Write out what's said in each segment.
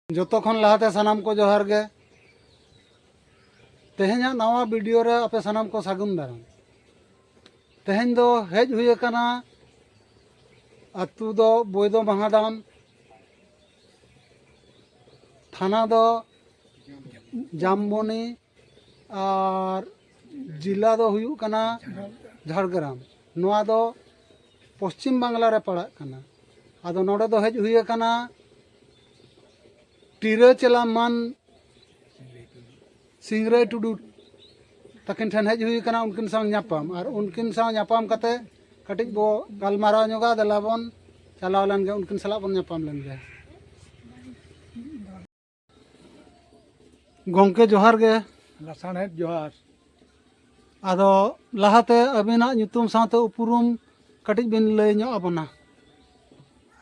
जोतो खन लहाते सनाम को जोहार गे तेहेኛ नवा वीडियो रे आपे सनाम को सागुन दाराम तेहेñ दो हेज हुए कना अतु दो बोयदो महादाम थाना दो जामबनी और जिला दो हुयु कना झाड़ग्राम नवा दो पश्चिम बांग्ला रे पड़ा कना आदो नोडे दो हेज हुए कना टीरा चला मान सिंगराय टुडू तकिन ठन हेज हुई कना उनकिन साव ᱧᱟᱯᱟᱢ और उनकिन साव ᱧᱟᱯᱟᱢ कते कटिज बो गालमाराव ᱧᱚᱜᱟ देला बन चलाव लन गे उनकिन सला बन ᱧᱟᱯᱟᱢ लन गे गोंके जोहार गे लासाणहेद जोहार आदो लहाते अबिना ᱧᱩᱛᱩᱢ सावते उपरुम कटिज बिन लय ᱧᱚᱜ आबोना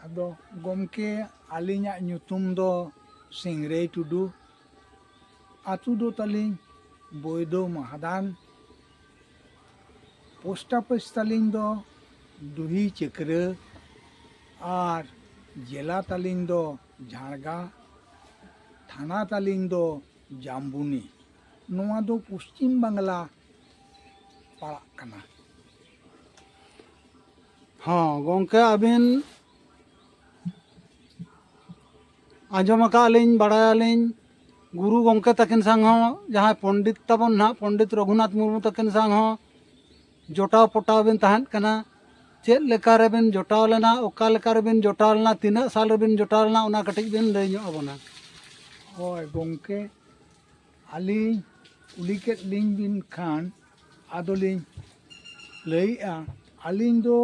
आदो गोमके आलिᱧᱟᱜ ᱧᱩᱛᱩᱢ दो सिंगराय टुडू आतु दो तालिñ बोयदो महादान पोस्ट ऑफिस तालिñ दो दुही चक्र और जिला तालिñ दो झाड़गा थाना तालिñ दो जामबुनी नोआ दो पश्चिम बांग्ला पड़ाग कना। हाँ गोंके अबिन आंजम अकालिñ बाड़ायालिñ गुरु गोंके तकिन संग हो जहाँ पंडित तबन ना पंडित रघुनाथ मुर्मू तकिन संग हो जोटाव पोटाव बिन तहन कना चेद लेका रेबिन जोटाव लेना ओका लेका रेबिन जोटाव लेना तीना साल रेबिन जोटाव लेना उना कटिज बिन लय ᱧᱚᱜ आबोना। होय गोंके आलिñ उली केद लिñ बिन खान आदोलिñ लयआ आलिñ दो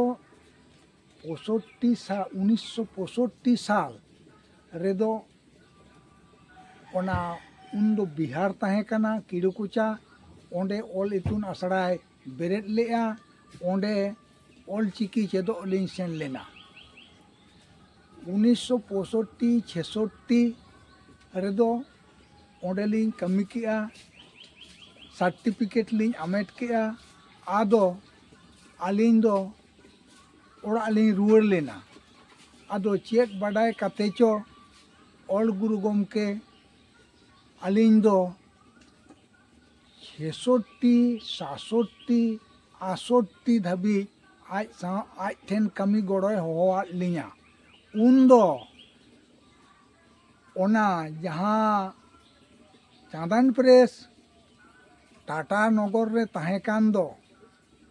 1965 साल रेदो ओना उन्दो बिहार ताहे कना किड़ुकुचा ओंडे ऑल इतुन आसड़ाय बेरेद लेआ ओंडे ऑल चिकी चेदो लिñ सेन लेना 1965-66 रेदो ओंडे लिñ कमी किया सर्टिफिकेट लिñ आमेट किया आदो आलिñ दो ओड़ा लिñ रुआर लेना आदो चेद बाडाय काते चो ऑल गुरु गोमके आलिñ दो 66-67-68 धाबी आज ठेन कमी गड़ोय होवाद लिñा उन्दो ओना जहाँ चांदन प्रेस टाटा नगर रे ताहे कान दो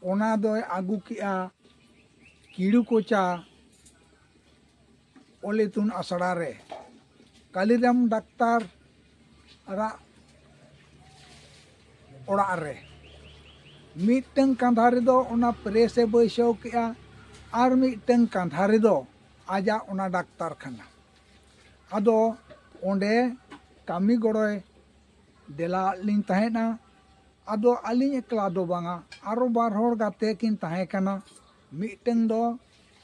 ओना दोय आगु किया किड़ुकोचा ऑल इतुन आसड़ा रे कालीराम डाक्तार रा ओड़ा रे मिटन कांधा रेदो ओना प्रेसे बैसाव किया और मिटन कांधा रेदो आजा ओना डाक्तार खाना आदो ओंडे कामी गड़ोय देला लिñ ताहेना आदो आलिñ एकला दो बांगा आरो बार होड़ गाते किन ताहे कना मिटन दो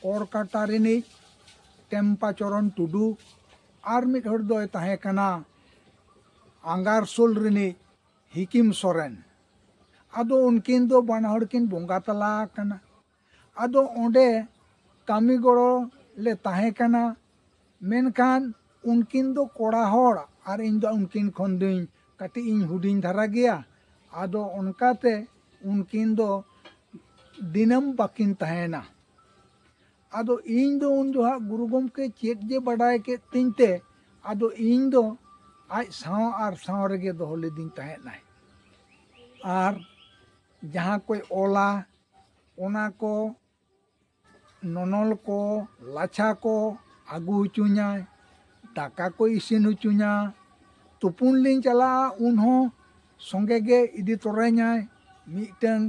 ओरकाटा रिनिज टेम्पाचरण टुडू और मिट होड़ दोय ताहे कना आंगारसोल रिनिज हिकिम सोरेन आदो उनकिन दो बाना होड़ किन बोंगा तला कना आदो ओंडे कामी गड़ो ले ताहे कना मेनखान उनकिन दो कोड़ा होड़ और इन दो उनकिन खन दुñ काटी इन हुडिñ धारा गया आदो उनकाते उनकिन दो दिनम बाकिन तहेना आदो इन दो उन जो गुरु गोमके चेद जे बाडाय के तिंते आदो इन दो आज साव और साव रेगे दोहो लेदिñ तहेनाय और जहाँ कोई ओला ओना को ननल को लाछा को आगू हुचुñा दाका को इसिन हुचुñा तुपुन लिñ चला उनहो संगे गे इदी तोरेñाय मिटन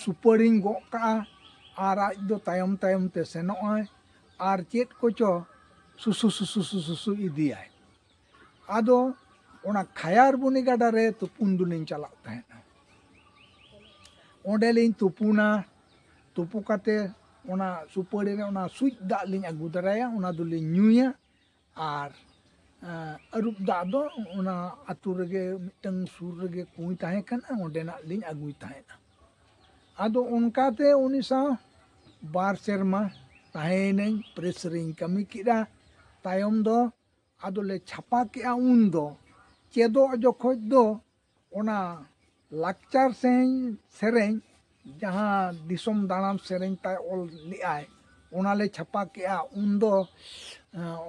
सुपारिñ गो का और आज दो तायम तायम ते सेनोय और चेद कोचो सुसु सुसु सुसु इदियाय आदो ओना खायार बुनी गाडा रे तुपुन दुलिñ चला तहेना ओंडे लिñ तुपुना तुपु काते ओना सुपारी रे ओना सुज दा लिñ आगु दराया ओना दुलिñ ᱧᱩᱭᱟ और अरुप दा दो ओना आतु रेगे मिटन सुर रेगे कुई ताहे कना ओंडेना लिñ आगुई ताहेना आदो उनकाते उनी साव बार सेरमा ताहेनኝ प्रेस रिñ कमी किदा तायम दो ᱟᱫᱚᱞᱮ ᱪᱷᱟᱯᱟ ᱠᱮᱜᱼᱟ ᱩᱱᱫᱚ ᱪᱮᱫᱚᱜ ᱡᱚᱠᱷᱚᱡ ᱫᱚ ᱚᱱᱟ ᱞᱟᱠᱪᱟᱨ ᱥᱮᱨᱮᱧ ᱡᱟᱦᱟᱸ ᱫᱤᱥᱚᱢ ᱫᱟᱬᱟᱱ ᱥᱮᱨᱮᱧ ᱛᱟᱭ ᱚᱞ ᱞᱮᱜᱼᱟᱭ ᱚᱱᱟᱞᱮ ᱪᱷᱟᱯᱟ ᱠᱮᱜᱼᱟ ᱩᱱᱫᱚ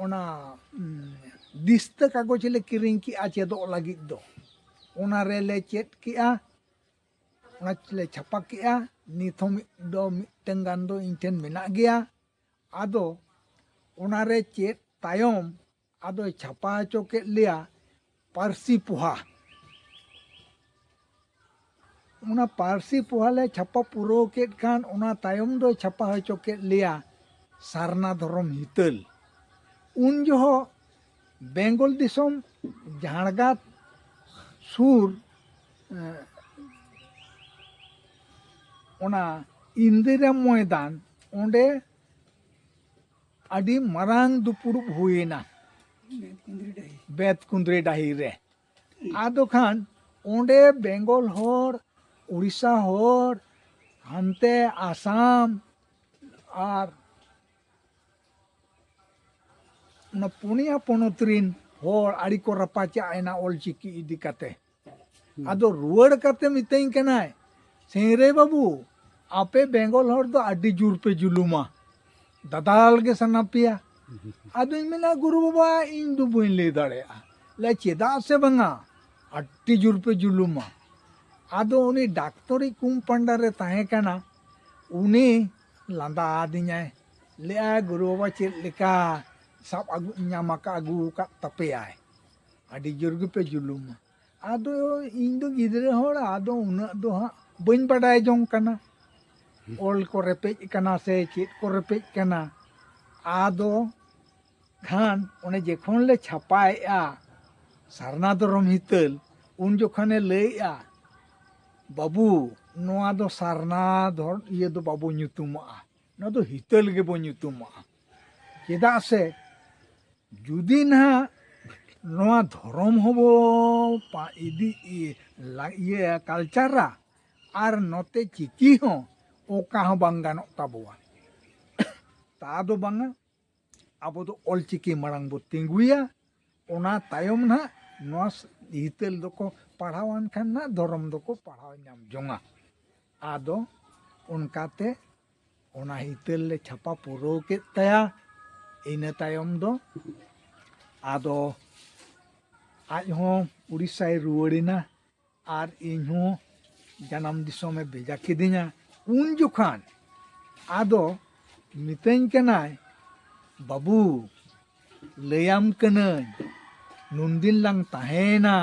ᱚᱱᱟ ᱫᱤᱥᱛᱟᱹ ᱠᱟᱜᱚᱡᱽ ᱞᱮ ᱠᱤᱨᱤᱧ ᱠᱮᱜᱼᱟ ᱪᱮᱫᱚᱜ ᱞᱟᱹᱜᱤᱫ ᱫᱚ ᱚᱱᱟ ᱨᱮᱞᱮ ᱪᱮᱫ ᱠᱮᱜᱼᱟ ᱚᱱᱟ ᱞᱮ ᱪᱷᱟᱯᱟ ᱠᱮᱜᱼᱟ ᱱᱤᱛ ᱦᱚᱸ ᱢᱤᱫᱴᱟᱝ ᱜᱟᱱ ᱫᱚ ᱤᱧ ᱴᱷᱮᱱ ᱢᱮᱱᱟᱜ ᱜᱮᱭᱟ ᱟᱫᱚ ᱚᱱᱟᱨᱮ ᱪᱮᱫ ᱛᱟᱭᱚᱢ ᱟᱫᱚᱭ ᱪᱷᱟᱯᱟ ᱦᱚᱪᱚ ᱠᱮᱫ ᱞᱮᱭᱟ ᱯᱟᱹᱨᱥᱤ ᱯᱚᱦᱟ ᱚᱱᱟ ᱯᱟᱹᱨᱥᱤ ᱯᱚᱦᱟ ᱞᱮ ᱪᱷᱟᱯᱟ ᱯᱩᱨᱟᱹᱣ ᱠᱮᱫ ᱠᱷᱟᱱ ᱚᱱᱟ ᱛᱟᱭᱚᱢ ᱫᱚᱭ ᱪᱷᱟᱯᱟ ᱦᱚᱪᱚ ᱠᱮᱫ ᱞᱮᱭᱟ ᱥᱟᱨᱱᱟ ᱫᱷᱚᱨᱚᱢ ᱦᱤᱛᱟᱹᱞ ᱩᱱ ᱡᱚᱦᱚᱜ ᱵᱮᱝᱜᱚᱞ ᱫᱤᱥᱚᱢ ᱡᱷᱟᱲᱜᱟᱫ ᱥᱩᱨ ᱚᱱᱟ ᱤᱱᱫᱤᱨᱟ ᱢᱚᱭᱫᱟᱱ ᱚᱸᱰᱮ ᱟᱹᱰᱤ ᱢᱟᱨᱟᱝ ᱫᱩᱯᱲᱩᱵ ᱦᱩᱭᱮᱱᱟ ᱵᱮᱛᱠᱩᱸᱫᱽᱨᱤ ᱰᱟᱹᱦᱤ ᱨᱮ ᱟᱫᱚ ᱠᱷᱟᱱ ᱚᱸᱰᱮ ᱵᱮᱝᱜᱚᱞ ᱦᱚᱲ ᱩᱲᱤᱥᱥᱟ ᱦᱚᱲ ᱦᱟᱱᱛᱮ ᱟᱥᱟᱢ ᱟᱨ ᱚᱱᱟ ᱯᱩᱱᱭᱟ ᱯᱚᱱᱚᱛ ᱨᱤᱱ ᱦᱚᱲ ᱟᱹᱰᱤ ᱠᱚ ᱨᱟᱯᱟᱪᱟᱜ ᱮᱱᱟ ᱚᱞᱪᱤᱠᱤ ᱤᱫᱤ ᱠᱟᱛᱮ ᱟᱫᱚ ᱨᱩᱣᱟᱹᱲ ᱠᱟᱛᱮ ᱢᱤᱛᱟᱹᱧ ᱠᱟᱱᱟᱭ ᱥᱤᱝᱨᱟᱹᱭ ᱵᱟᱹᱵᱩ ᱟᱯᱮ ᱵᱮᱝᱜᱚᱞ ᱦᱚᱲ ᱫᱚ ᱟᱹᱰᱤ ᱡᱳᱨ ᱯᱮ ᱡᱩᱞᱩᱢᱟ ᱫᱟᱫᱟᱞ ᱜᱮ ᱥᱟᱱᱟ ᱯᱮᱭᱟ ᱟᱫᱚᱧ ᱢᱮᱱᱟ ᱜᱩᱨᱩ ᱵᱟᱵᱟ ᱤᱧ ᱫᱚ ᱵᱟᱹᱧ ᱞᱟᱹᱭ ᱫᱟᱲᱮᱭᱟᱜᱼᱟ ᱞᱟᱹᱭ ᱪᱮᱫᱟᱜ ᱥᱮ ᱵᱟᱝᱟ ᱟᱹᱰᱤ ᱡᱳᱨ ᱯᱮ ᱡᱩᱞᱩᱢᱟ ᱟᱫᱚ ᱩᱱᱤ ᱰᱟᱠᱛᱚᱨᱤ ᱠᱩᱢᱯᱟᱱᱰᱟ ᱨᱮ ᱛᱟᱦᱮᱸ ᱠᱟᱱᱟ ᱩᱱᱤ ᱞᱟᱸᱫᱟ ᱟᱫᱤᱧᱟᱭ ᱞᱟᱹᱭᱟᱭ ᱜᱩᱨᱩ ᱵᱟᱵᱟ ᱪᱮᱫ ᱞᱮᱠᱟ ᱥᱟᱵ ᱟᱹᱜᱩ ᱧᱟᱢ ᱟᱹᱜᱩ ᱟᱠᱟᱫ ᱛᱟᱯᱮᱭᱟᱭ ᱟᱹᱰᱤ ᱡᱳᱨ ᱜᱮᱯᱮ ᱡᱩᱞᱩᱢᱟ ᱟᱫᱚ ᱤᱧ ᱫᱚ ᱜᱤᱫᱽᱨᱟᱹ ᱦᱚᱲ ᱟᱫᱚ ᱩᱱᱟᱹᱜ ᱫᱚ ᱦᱟᱸᱜ ᱵᱟᱹᱧ ᱵᱟᱰᱟᱭ ᱡᱚᱝ ᱠᱟᱱᱟ ᱚᱞ ᱠᱚ ᱨᱮᱯᱮᱡ ᱠᱟᱱᱟ ᱥᱮ ᱪᱮᱫ ᱠᱚ ᱨᱮᱯᱮᱡ ᱠᱟᱱᱟ ᱟᱫᱚ ᱠᱷᱟᱱ ᱚᱱᱮ ᱡᱚᱠᱷᱚᱱ ᱞᱮ ᱪᱷᱟᱯᱟᱭᱮᱜᱼᱟ ᱥᱟᱨᱱᱟ ᱫᱷᱚᱨᱚᱢ ᱦᱤᱛᱟᱹᱞ ᱩᱱ ᱡᱚᱠᱷᱚᱱᱮ ᱞᱟᱹᱭᱮᱜᱼᱟ ᱵᱟᱹᱵᱩ ᱱᱚᱣᱟ ᱫᱚ ᱥᱟᱨᱱᱟ ᱤᱭᱟᱹ ᱫᱚ ᱵᱟᱵᱚ ᱧᱩᱛᱩᱢᱟᱜᱼᱟ ᱱᱚᱣᱟ ᱫᱚ ᱦᱤᱛᱟᱹᱞ ᱜᱮᱵᱚ ᱧᱩᱛᱩᱢᱟᱜᱼᱟ ᱪᱮᱫᱟᱜ ᱥᱮ ᱡᱩᱫᱤ ᱱᱟᱦᱟᱜ ᱱᱚᱣᱟ ᱫᱷᱚᱨᱚᱢ ᱦᱚᱸᱵᱚ ᱤᱭᱟᱹ ᱠᱟᱞᱪᱟᱨᱟ ᱟᱨ ᱱᱚᱛᱮ ᱪᱤᱠᱤ ᱦᱚᱸ ᱚᱠᱟ ᱦᱚᱸ ᱵᱟᱝ ᱜᱟᱱᱚᱜ ᱛᱟᱵᱚᱣᱟ ᱛᱟ ᱫᱚ ᱵᱟᱝᱟ ᱟᱵᱚ ᱫᱚ ᱚᱞᱪᱤᱠᱤ ᱢᱟᱲᱟᱝ ᱵᱚ ᱛᱤᱸᱜᱩᱭᱟ ᱚᱱᱟ ᱛᱟᱭᱚᱢ ᱱᱟᱦᱟᱜ ᱱᱚᱣᱟ ᱦᱤᱛᱟᱹᱞ ᱫᱚᱠᱚ ᱯᱟᱲᱦᱟᱣᱟᱱ ᱠᱷᱟᱱ ᱱᱟᱦᱟᱜ ᱫᱷᱚᱨᱚᱢ ᱫᱚᱠᱚ ᱯᱟᱲᱦᱟᱣ ᱧᱟᱢ ᱡᱚᱝᱟ ᱟᱫᱚ ᱚᱱᱠᱟᱛᱮ ᱚᱱᱟ ᱦᱤᱛᱟᱹᱞ ᱞᱮ ᱪᱷᱟᱯᱟ ᱯᱩᱨᱟᱹᱣ ᱠᱮᱫ ᱛᱟᱭᱟ ᱤᱱᱟᱹ ᱛᱟᱭᱚᱢ ᱫᱚ ᱟᱫᱚ ᱟᱡ ᱦᱚᱸ ᱩᱲᱤᱥᱥᱟᱭ ᱨᱩᱣᱟᱹᱲᱮᱱᱟ ᱟᱨ ᱤᱧ ᱦᱚᱸ ᱡᱟᱱᱟᱢ ᱫᱤᱥᱚᱢᱮ ᱵᱷᱮᱡᱟ ᱠᱤᱫᱤᱧᱟ ᱩᱱ ᱡᱚᱠᱷᱟᱱ ᱟᱫᱚ ᱢᱤᱛᱟᱹᱧ ᱠᱟᱱᱟᱭ ᱵᱟᱹᱵᱩ ᱞᱟᱹᱭᱟᱢ ᱠᱟᱹᱱᱟᱹᱧ ᱱᱩᱱᱫᱤᱱ ᱞᱟᱝ ᱛᱟᱦᱮᱸᱭᱮᱱᱟ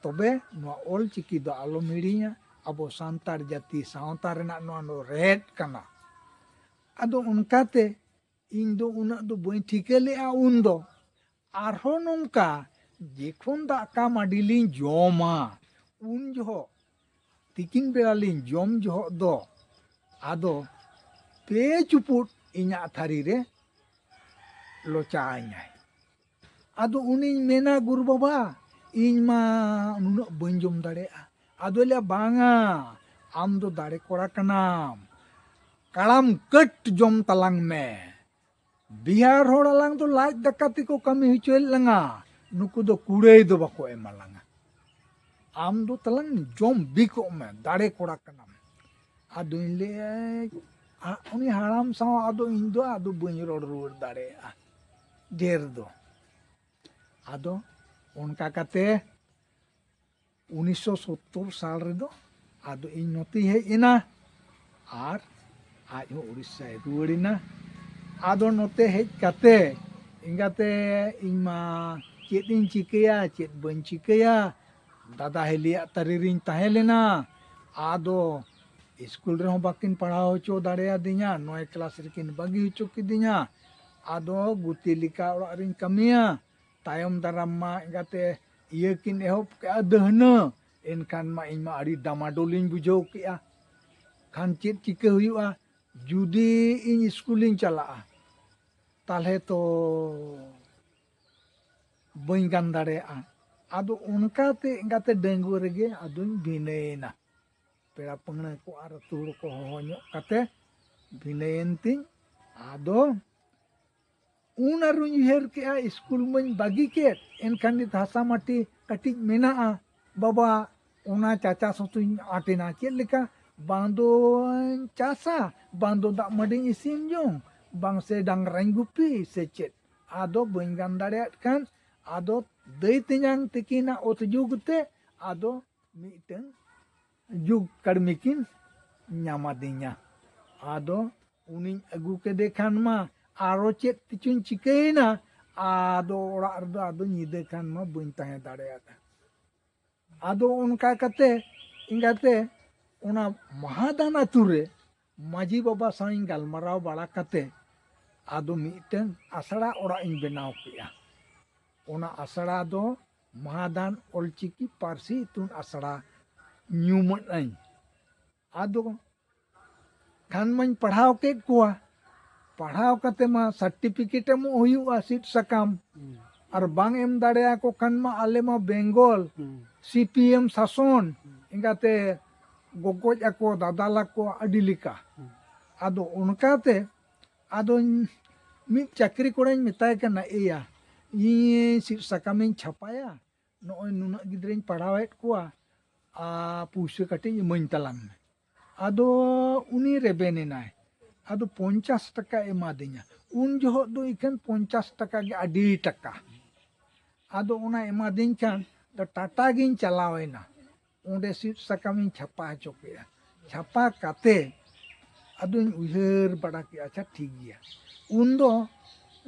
ᱛᱚᱵᱮ ᱱᱚᱣᱟ ᱚᱞᱪᱤᱠᱤ ᱫᱚ ᱟᱞᱚᱢ ᱦᱤᱲᱤᱧᱟ ᱟᱵᱚ ᱥᱟᱱᱛᱟᱲ ᱡᱟᱹᱛᱤ ᱥᱟᱶᱛᱟ ᱨᱮᱱᱟᱜ ᱱᱚᱣᱟ ᱫᱚ ᱨᱮᱦᱮᱫ ᱠᱟᱱᱟ ᱟᱫᱚ ᱚᱱᱠᱟᱛᱮ ᱤᱧ ᱫᱚ ᱩᱱᱟᱹᱜ ᱫᱚ ᱵᱟᱹᱧ ᱴᱷᱤᱠᱟᱹ ᱞᱮᱜᱼᱟ ᱩᱱᱫᱚ ᱟᱨᱦᱚᱸ ᱱᱚᱝᱠᱟ ᱡᱮᱠᱷᱚᱱ ᱫᱟᱠᱟ ᱢᱟᱹᱰᱤ ᱞᱤᱧ ᱡᱚᱢᱟ ᱩᱱ ᱡᱚᱦᱚᱜ ᱛᱤᱠᱤᱱ ᱵᱮᱲᱟ ᱞᱤᱧ ᱡᱚᱢ ᱡᱚᱦᱚᱜ ᱫᱚ ᱟᱫᱚ ᱯᱮ ᱪᱩᱯᱩᱫ ᱤᱧᱟᱹᱜ ᱛᱷᱟᱹᱨᱤ ᱨᱮ ᱞᱚᱪᱟ ᱟᱹᱧᱟᱭ ᱟᱫᱚ ᱩᱱᱤᱧ ᱢᱮᱱᱟ ᱜᱩᱨᱩ ᱵᱟᱵᱟ ᱤᱧ ᱢᱟ ᱱᱩᱱᱟᱹᱜ ᱵᱟᱹᱧ ᱡᱚᱢ ᱫᱟᱲᱮᱭᱟᱜᱼᱟ ᱟᱫᱚᱭ ᱞᱟᱹᱭᱟ ᱵᱟᱝᱟ ᱟᱢ ᱫᱚ ᱫᱟᱲᱮ ᱠᱚᱲᱟ ᱠᱟᱱᱟᱢ ᱠᱟᱲᱟᱢ ᱠᱟᱹᱴ ᱡᱚᱢ ᱛᱟᱞᱟᱝ ᱢᱮ ᱵᱤᱦᱟᱨ ᱦᱚᱲ ᱟᱞᱟᱝ ᱫᱚ ᱞᱟᱡ ᱫᱟᱠᱟ ᱛᱮᱠᱚ ᱠᱟᱹᱢᱤ ᱦᱚᱪᱚᱭᱮᱫ ᱞᱟᱝᱟ ᱱᱩᱠᱩ ᱫᱚ ᱠᱩᱲᱟᱹᱭ ᱫᱚ ᱵᱟᱠᱚ ᱮᱢᱟ ᱞᱟᱝᱟ ᱟᱢ ᱫᱚ ᱛᱟᱞᱟᱝ ᱡᱚᱢ ᱵᱤᱠᱚᱜ ᱢᱮ ᱫᱟᱲᱮ ᱠᱚᱲᱟ ᱠᱟᱱᱟᱢ ᱟᱫᱚᱧ ᱞᱟᱹᱭᱟ ᱩᱱᱤ ᱦᱟᱲᱟᱢ ᱥᱟᱶ ᱟᱫᱚ ᱤᱧ ᱫᱚ ᱟᱫᱚ ᱵᱟᱹᱧ ᱨᱚᱲ ᱨᱩᱣᱟᱹᱲ ᱫᱟᱲᱮᱭᱟᱜᱼᱟ ᱰᱷᱮᱨ ᱫᱚ ᱟᱫᱚ ᱚᱱᱠᱟ ᱠᱟᱛᱮ 1970 ᱥᱟᱞ ᱨᱮᱫᱚ ᱟᱫᱚ ᱤᱧ ᱱᱚᱛᱮᱧ ᱦᱮᱡ ᱮᱱᱟ ᱟᱨ ᱟᱡ ᱦᱚᱸ ᱩᱲᱤᱥᱥᱟᱭ ᱨᱩᱣᱟᱹᱲᱮᱱᱟ ᱟᱫᱚ ᱱᱚᱛᱮ ᱦᱮᱡ ᱠᱟᱛᱮ ᱮᱸᱜᱟᱛᱮ ᱤᱧ ᱢᱟ ᱪᱮᱫ ᱤᱧ ᱪᱤᱠᱟᱹᱭᱟ ᱪᱮᱫ ᱵᱟᱹᱧ ᱪᱤᱠᱟᱹᱭᱟ ᱫᱟᱫᱟ ᱦᱤᱞᱤᱭᱟᱜ ᱛᱟᱹᱨᱤ ᱨᱤᱧ ᱛᱟᱦᱮᱸ ᱞᱮᱱᱟ ᱟᱫᱚ ᱤᱥᱠᱩᱞ ᱨᱮᱦᱚᱸ ᱵᱟᱹᱠᱤᱱ ᱯᱟᱲᱦᱟᱣ ᱦᱚᱪᱚ ᱫᱟᱲᱮᱭᱟᱫᱤᱧᱟ 9 ᱠᱞᱟᱥ ᱨᱮᱠᱤᱱ ᱵᱟᱹᱜᱤ ᱦᱚᱪᱚ ᱠᱤᱫᱤᱧᱟ ᱟᱫᱚ ᱜᱩᱛᱤ ᱞᱮᱠᱟ ᱚᱲᱟᱜ ᱨᱤᱧ ᱠᱟᱹᱢᱤᱭᱟ ᱛᱟᱭᱚᱢ ᱫᱟᱨᱟᱢ ᱢᱟ ᱮᱸᱜᱟᱛᱮ ᱤᱭᱟᱹ ᱠᱤᱱ ᱮᱦᱚᱵ ᱠᱮᱜᱼᱟ ᱫᱟᱹᱦᱱᱟᱹ ᱮᱱᱠᱷᱟᱱ ᱢᱟ ᱤᱧ ᱢᱟ ᱟᱹᱰි ᱰᱟᱢᱟᱰᱳᱞᱤᱧ ᱵᱩᱡᱷᱟᱹᱣ ᱠᱮᱜᱼᱟ ᱠᱷᱟᱱ ᱪᱮᱫ ᱪᱤᱠᱟᱹ ᱦᱩᱭᱩᱜᱼᱟ ᱡᱩᱫᱤ ᱤᱧ ᱤᱥᱠᱩᱞᱤᱧ ᱪᱟᱞᱟᱜᱼᱟ ᱛᱟᱦᱚᱞᱮ ᱛᱚ ᱵᱟᱹᱧ ᱜᱟᱱ ᱫᱟᱲᱮᱭᱟᱜᱼᱟ ᱟᱫᱚ ᱚᱱᱠᱟᱛᱮ ᱮᱸᱜᱟᱛᱮ ᱰᱟᱺᱜᱩᱣᱟᱹ ᱨᱮᱜᱮ ᱟᱫᱚᱧ ᱵᱷᱤᱱᱟᱹᱭᱮᱱᱟ ᱯᱮᱲᱟ ᱯᱟᱹᱦᱲᱟᱹ ᱠᱚ ᱟᱨ ᱟᱹᱛᱩ ᱦᱚᱲ ᱠᱚ ᱦᱚᱦᱚ ᱧᱚᱜ ᱠᱟᱛᱮ ᱵᱷᱤᱱᱟᱹᱭᱮᱱ ᱛᱤᱧ ᱟᱫᱚ ᱩᱱ ᱟᱨᱩᱧ ᱩᱭᱦᱟᱹᱨ ᱠᱮᱜᱼᱟ ᱥᱠᱩᱞ ᱢᱟᱧ ᱵᱟᱹᱜᱤ ᱠᱮᱫ, ᱮᱱᱠᱷᱟᱱ ᱱᱤᱛ ᱦᱟᱥᱟ ᱢᱟᱹᱴᱤ ᱠᱟᱹᱴᱤᱡ ᱢᱮᱱᱟᱜᱼᱟ ᱵᱟᱵᱟ, ᱚᱱᱟ ᱪᱟᱪᱟᱥ ᱦᱚᱸᱛᱚᱧ ᱟᱸᱴᱮᱱᱟ ᱪᱮᱫ ᱞᱮᱠᱟ, ᱵᱟᱝ ᱫᱚᱧ ᱪᱟᱥᱟ, ᱵᱟᱝ ᱫᱚ ᱫᱟᱜ ᱢᱟᱹᱰᱤᱧ ᱤᱥᱤᱱ ᱡᱚᱝ, ᱵᱟᱝ ᱥᱮ ᱰᱟᱝᱨᱟᱧ ᱜᱩᱯᱤ ᱥᱮ ᱪᱮᱫ, ᱟᱫᱚ ᱵᱟᱹᱧ ᱜᱟᱱ ᱫᱟᱲᱮᱭᱟᱜ ᱠᱷᱟᱱ ᱟᱫᱚ ᱫᱟᱹᱭ ᱛᱮᱧᱟᱝ ᱛᱤᱠᱤᱱᱟᱜ ᱚᱛ ᱡᱩᱜᱽ ᱛᱮ ᱟᱫᱚ ᱢᱤᱫᱴᱟᱝ ᱡᱩᱜᱽ ᱠᱟᱹᱲᱢᱤ ᱠᱤᱱ ᱧᱟᱢᱟᱫᱤᱧᱟ᱾ ᱟᱫᱚ ᱩᱱᱤᱧ ᱟᱹᱜᱩ ᱠᱮᱫᱮ ᱠᱷᱟᱱ ᱢᱟ ᱟᱨᱚ ᱪᱮᱫ ᱠᱤᱪᱷᱩᱧ ᱪᱤᱠᱟᱹᱭᱮᱱᱟ, ᱟᱫᱚ ᱚᱲᱟᱜ ᱨᱮᱫᱚ ᱟᱫᱚ ᱧᱤᱫᱟᱹ ᱠᱷᱟᱱ ᱢᱟ ᱵᱟᱹᱧ ᱛᱟᱦᱮᱸ ᱫᱟᱲᱮᱭᱟᱫᱟ᱾ ᱟᱫᱚ ᱚᱱᱠᱟ ᱠᱟᱛᱮ ᱤᱝᱜᱟᱛᱮ ᱚᱱᱟ ᱢᱟᱦᱟᱫᱟᱱ ᱟᱛᱩ ᱨᱮ ᱢᱟᱺᱡᱷᱤ ᱵᱟᱵᱟ ᱥᱟᱶ ᱤᱧ ᱜᱟᱞᱢᱟᱨᱟᱣ ᱵᱟᱲᱟ ᱠᱟᱛᱮ ᱟᱫᱚ ᱢᱤᱫᱴᱟᱝ ᱟᱥᱲᱟ ᱚᱲᱟᱜ ᱤᱧ ᱵᱮᱱᱟᱣ ᱠᱮᱜᱼᱟ᱾ ᱚᱱᱟ ᱟᱥᱲᱟ ᱫᱚ ᱢᱟᱦᱟᱫᱟᱱ ᱚᱞᱪᱤᱠᱤ ᱯᱟᱹᱨᱥᱤ ᱤᱛᱩᱱ ᱟᱥᱲᱟ ᱧᱩᱢᱟᱹᱜ ᱟᱹᱧ᱾ ᱟᱫᱚ ᱠᱷᱟᱱ ᱢᱟᱧ ᱯᱟᱲᱦᱟᱣ ᱠᱮᱫ ᱠᱚᱣᱟ, ᱯᱟᱲᱦᱟᱣ ᱠᱟᱛᱮ ᱢᱟ ᱥᱟᱨᱴᱤᱯᱷᱤᱠᱮᱴ ᱮᱢᱚᱜ ᱦᱩᱭᱩᱜᱼᱟ, ᱥᱤᱫ ᱥᱟᱠᱟᱢ, ᱟᱨ ᱵᱟᱝ ᱮᱢ ᱫᱟᱲᱮᱭᱟᱠᱚ ᱠᱷᱟᱱ ᱢᱟ ᱟᱞᱮ ᱢᱟ ᱵᱮᱝᱜᱚᱞ CPM ᱥᱟᱥᱚᱱ, ᱮᱸᱜᱟᱛᱮ ᱜᱚᱜᱚᱡ ᱟᱠᱚ ᱫᱟᱫᱟᱞ ᱟᱠᱚ ᱟᱹᱰᱤ ᱞᱮᱠᱟ᱾ ᱟᱫᱚ ᱚᱱᱠᱟᱛᱮ ᱟᱫᱚᱧ ᱢᱤᱫ ᱪᱟᱹᱠᱨᱤ ᱠᱚᱲᱟᱧ ᱢᱮᱛᱟᱭ ᱠᱟᱱᱟ, ᱮᱭᱟ ᱤᱧ ᱥᱤᱫ ᱥᱟᱠᱟᱢᱤᱧ ᱪᱷᱟᱯᱟᱭᱟ, ᱱᱚᱜᱼᱚᱭ ᱱᱩᱱᱟᱹᱜ ᱜᱤᱫᱽᱨᱟᱹᱧ ᱯᱟᱲᱦᱟᱣᱮᱫ ᱠᱚᱣᱟ, ᱯᱩᱭᱥᱟᱹ ᱠᱟᱹᱴᱤᱡ ᱤᱢᱟᱹᱧ ᱛᱟᱞᱟᱝ ᱢᱮ᱾ ᱟᱫᱚ ᱩᱱᱤ ᱨᱮᱵᱮᱱ ᱮᱱᱟᱭ, ᱟᱫᱚ 50 ᱴᱟᱠᱟ ᱮᱢᱟᱫᱤᱧᱟ᱾ ᱩᱱ ᱡᱚᱦᱚᱜ ᱫᱚ ᱮᱠᱷᱟᱱ 50 ᱴᱟᱠᱟ ᱜᱮ ᱟᱹᱰᱤ ᱴᱟᱠᱟ᱾ ᱟᱫᱚ ᱚᱱᱟ ᱮᱢᱟᱫᱤᱧ ᱠᱷᱟᱱ ᱴᱟᱴᱟ ᱜᱤᱧ ᱪᱟᱞᱟᱣᱮᱱᱟ, ᱚᱸᱰᱮ ᱥᱤᱫ ᱥᱟᱠᱟᱢᱤᱧ ᱪᱷᱟᱯᱟ ᱦᱚᱪᱚ ᱠᱮᱜᱼᱟ᱾ ᱪᱷᱟᱯᱟ ᱠᱟᱛᱮ ᱟᱫᱚᱧ ᱩᱭᱦᱟᱹᱨ ᱵᱟᱲᱟ ᱠᱮᱜᱼᱟ, ᱟᱪᱪᱷᱟ ᱴᱷᱤᱠ ᱜᱮᱭᱟ, ᱩᱱᱫᱚ